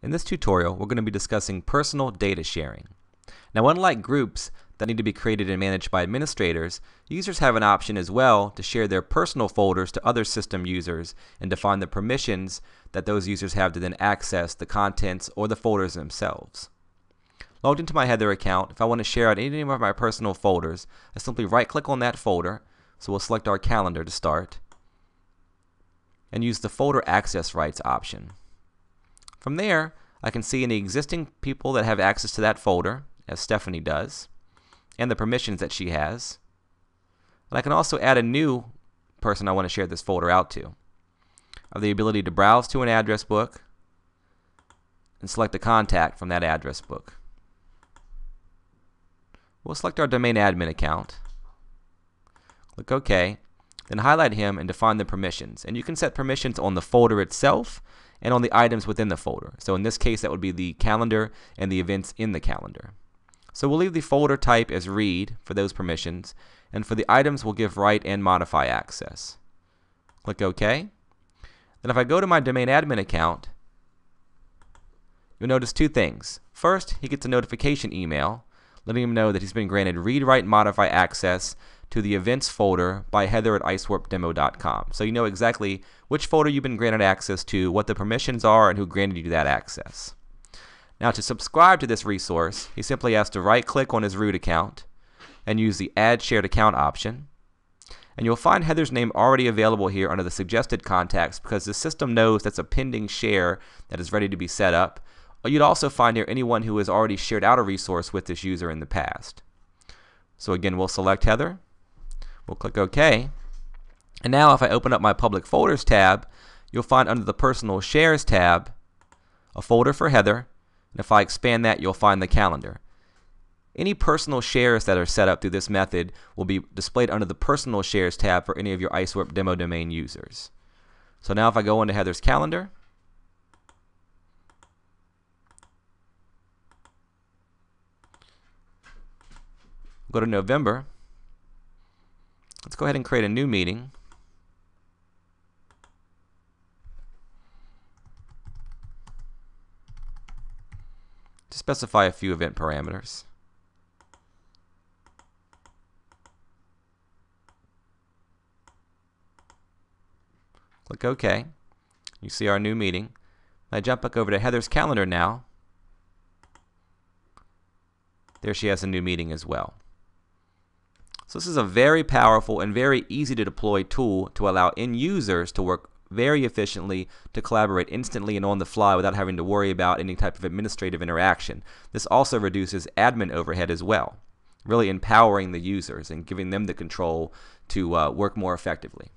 In this tutorial, we're going to be discussing personal data sharing. Now, unlike groups that need to be created and managed by administrators, users have an option as well to share their personal folders to other system users and define the permissions that those users have to then access the contents or the folders themselves. Logged into my Heather account, if I want to share out any of my personal folders, I simply right-click on that folder, so we'll select our calendar to start, and use the folder access rights option. From there, I can see any existing people that have access to that folder, as Stephanie does, and the permissions that she has. And I can also add a new person I want to share this folder out to. I have the ability to browse to an address book and select a contact from that address book. We'll select our domain admin account, click OK, then highlight him and define the permissions. And you can set permissions on the folder itself and on the items within the folder. So in this case, that would be the calendar and the events in the calendar. So we'll leave the folder type as read for those permissions, and for the items we'll give write and modify access. Click OK. Then if I go to my domain admin account, you'll notice two things. First, he gets a notification email letting him know that he's been granted read, write, modify access to the events folder by heather@icewarpdemo.com. So you know exactly which folder you've been granted access to, what the permissions are, and who granted you that access. Now, to subscribe to this resource, he simply has to right-click on his root account and use the Add Shared Account option. And you'll find Heather's name already available here under the suggested contacts because the system knows that's a pending share that is ready to be set up. You'd also find here anyone who has already shared out a resource with this user in the past. So again, we'll select Heather. We'll click OK. And now if I open up my Public Folders tab, you'll find under the Personal Shares tab a folder for Heather. And if I expand that, you'll find the calendar. Any personal shares that are set up through this method will be displayed under the Personal Shares tab for any of your IceWarp demo domain users. So now if I go into Heather's calendar, go to November. Let's go ahead and create a new meeting. To specify a few event parameters. Click OK. You see our new meeting. I jump back over to Heather's calendar now. There she has a new meeting as well. So this is a very powerful and very easy to deploy tool to allow end users to work very efficiently, to collaborate instantly and on the fly without having to worry about any type of administrative interaction. This also reduces admin overhead as well, really empowering the users and giving them the control to work more effectively.